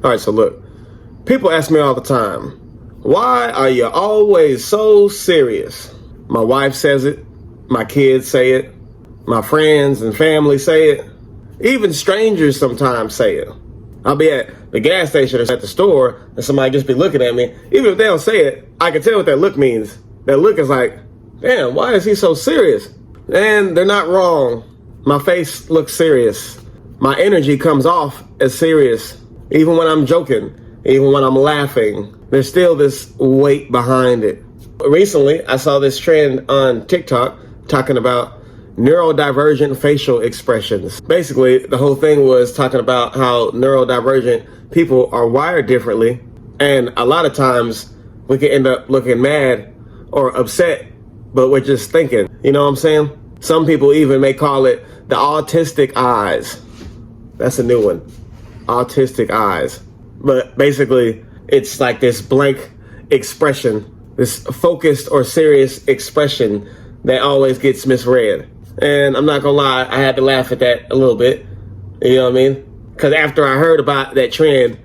All right, so look, people ask me all the time, why are you always so serious? My wife says it, my kids say it, my friends and family say it, even strangers sometimes say it. I'll be at the gas station or at the store and somebody just be looking at me. Even if they don't say it, I can tell what that look means. That look is like, damn, why is he so serious? And they're not wrong. My face looks serious. My energy comes off as serious. Even when I'm joking, even when I'm laughing, there's still this weight behind it. Recently, I saw this trend on TikTok talking about neurodivergent facial expressions. Basically, the whole thing was talking about how neurodivergent people are wired differently. And a lot of times we can end up looking mad or upset, but we're just thinking, you know what I'm saying? Some people even may call it the autistic eyes. That's a new one. Autistic eyes. But basically, it's like this blank expression, this focused or serious expression that always gets misread. And I'm not gonna lie, I had to laugh at that a little bit. You know what I mean? Because after I heard about that trend,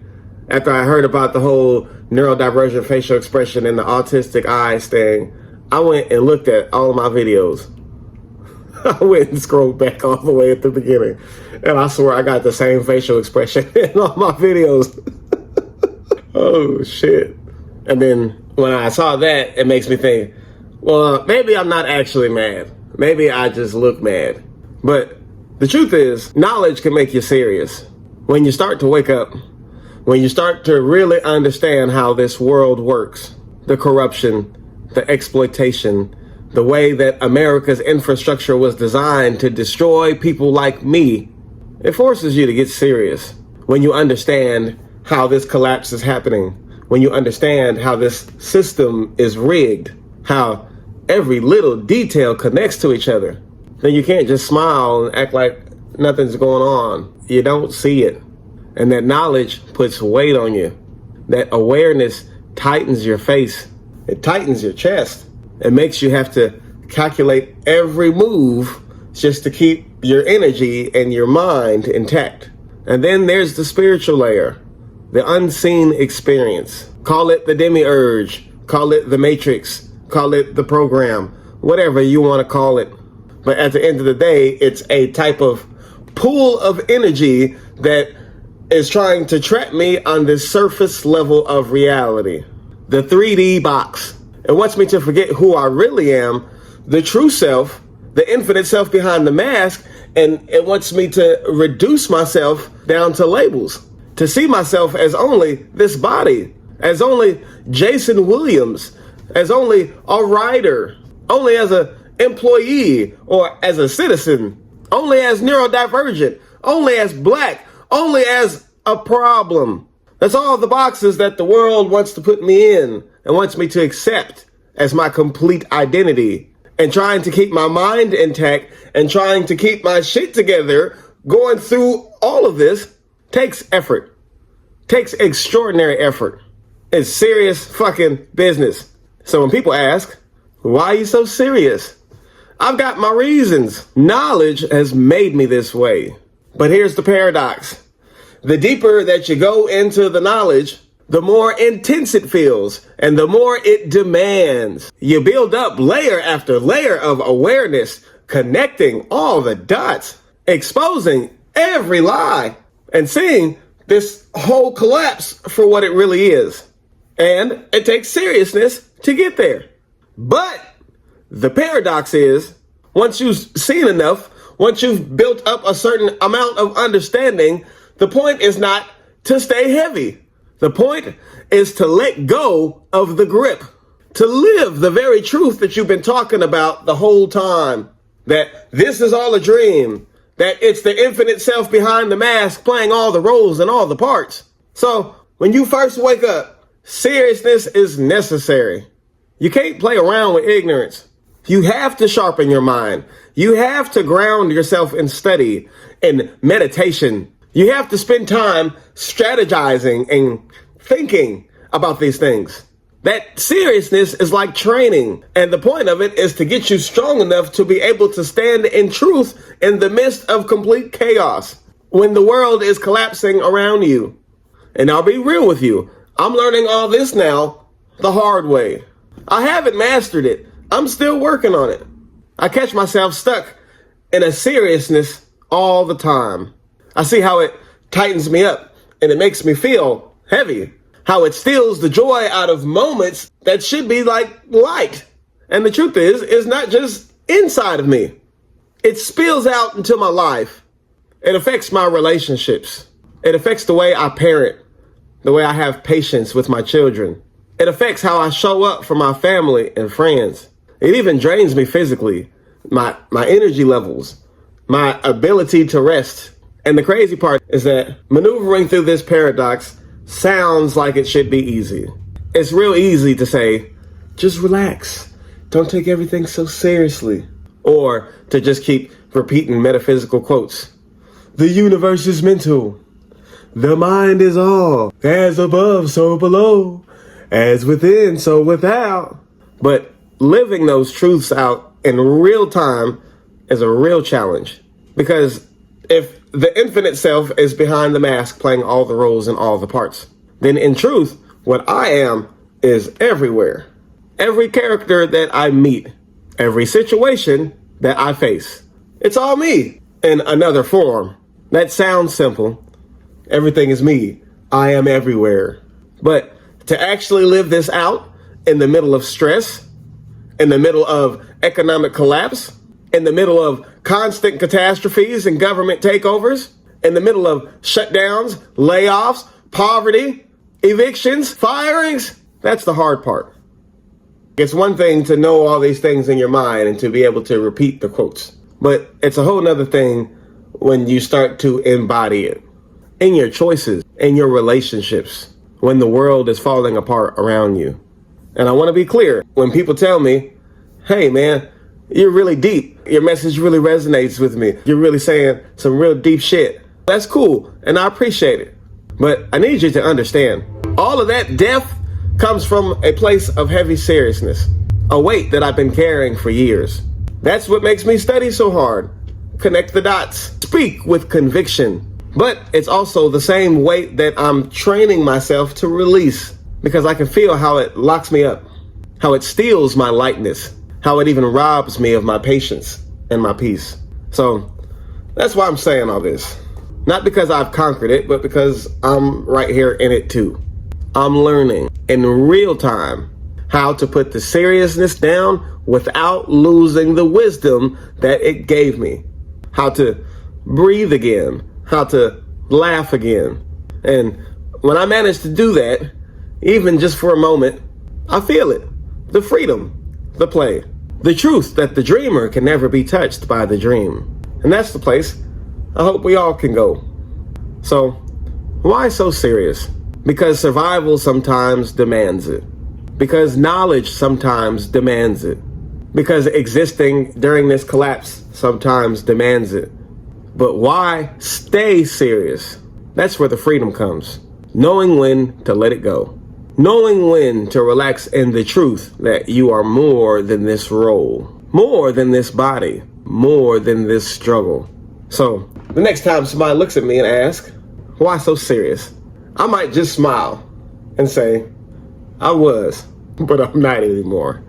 after I heard about the whole neurodivergent facial expression and the autistic eyes thing, I went and looked at all of my videos. I went and scrolled back all the way at the beginning. And I swear I got the same facial expression in all my videos. Oh, shit. And then when I saw that, it makes me think, well, maybe I'm not actually mad. Maybe I just look mad. But the truth is, knowledge can make you serious. When you start to wake up, when you start to really understand how this world works, the corruption, the exploitation, the way that America's infrastructure was designed to destroy people like me, it forces you to get serious. When you understand how this collapse is happening, when you understand how this system is rigged, how every little detail connects to each other, then you can't just smile and act like nothing's going on. You don't see it. And that knowledge puts weight on you. That awareness tightens your face. It tightens your chest. It makes you have to calculate every move just to keep your energy and your mind intact. And then there's the spiritual layer, the unseen experience. Call it the demiurge, call it the matrix, call it the program, whatever you want to call it. But at the end of the day, it's a type of pool of energy that is trying to trap me on this surface level of reality, the 3D box. It wants me to forget who I really am, the true self, the infinite self behind the mask, and it wants me to reduce myself down to labels, to see myself as only this body, as only Jason Williams, as only a writer, only as an employee or as a citizen, only as neurodivergent, only as black, only as a problem. That's all the boxes that the world wants to put me in and wants me to accept as my complete identity. And trying to keep my mind intact and trying to keep my shit together, going through all of this takes effort, takes extraordinary effort. It's serious fucking business. So when people ask, why are you so serious? I've got my reasons. Knowledge has made me this way. But here's the paradox. The deeper that you go into the knowledge, the more intense it feels and the more it demands. You build up layer after layer of awareness, connecting all the dots, exposing every lie, and seeing this whole collapse for what it really is. And it takes seriousness to get there. But the paradox is, once you've seen enough, once you've built up a certain amount of understanding, the point is not to stay heavy. The point is to let go of the grip, to live the very truth that you've been talking about the whole time, that this is all a dream, that it's the infinite self behind the mask playing all the roles and all the parts. So when you first wake up, seriousness is necessary. You can't play around with ignorance. You have to sharpen your mind. You have to ground yourself in study and meditation. You have to spend time strategizing and thinking about these things. That seriousness is like training. And the point of it is to get you strong enough to be able to stand in truth in the midst of complete chaos. When the world is collapsing around you, And I'll be real with you. I'm learning all this now the hard way. I haven't mastered it. I'm still working on it. I catch myself stuck in a seriousness all the time. I see how it tightens me up and it makes me feel heavy. How it steals the joy out of moments that should be like light. And the truth is, it's not just inside of me. It spills out into my life. It affects my relationships. It affects the way I parent, the way I have patience with my children. It affects how I show up for my family and friends. It even drains me physically, my energy levels, my ability to rest. And the crazy part is that maneuvering through this paradox sounds like it should be easy. It's real easy to say, just relax. Don't take everything so seriously. Or to just keep repeating metaphysical quotes. The universe is mental. The mind is all. As above, so below. As within, so without. But living those truths out in real time is a real challenge. Because if the infinite self is behind the mask playing all the roles and all the parts, then in truth, what I am is everywhere. Every character that I meet, every situation that I face, it's all me in another form. That sounds simple. Everything is me. I am everywhere. But to actually live this out in the middle of stress, in the middle of economic collapse, in the middle of constant catastrophes and government takeovers, in the middle of shutdowns, layoffs, poverty, evictions, firings, that's the hard part. It's one thing to know all these things in your mind and to be able to repeat the quotes, but it's a whole nother thing when you start to embody it in your choices, in your relationships, when the world is falling apart around you. And I want to be clear, when people tell me, hey man, you're really deep, your message really resonates with me, you're really saying some real deep shit, that's cool, and I appreciate it. But I need you to understand, all of that depth comes from a place of heavy seriousness, a weight that I've been carrying for years. That's what makes me study so hard, connect the dots, speak with conviction. But it's also the same weight that I'm training myself to release, because I can feel how it locks me up, how it steals my lightness, how it even robs me of my patience and my peace. So that's why I'm saying all this. Not because I've conquered it, but because I'm right here in it too. I'm learning in real time how to put the seriousness down without losing the wisdom that it gave me. How to breathe again, how to laugh again. And when I manage to do that, even just for a moment, I feel it. The freedom, the play, the truth that the dreamer can never be touched by the dream. And that's the place I hope we all can go. So, why so serious? Because survival sometimes demands it. Because knowledge sometimes demands it. Because existing during this collapse sometimes demands it. But why stay serious? That's where the freedom comes. Knowing when to let it go. Knowing when to relax in the truth that you are more than this role. More than this body. More than this struggle. So, the next time somebody looks at me and asks, why so serious? I might just smile and say, I was, but I'm not anymore.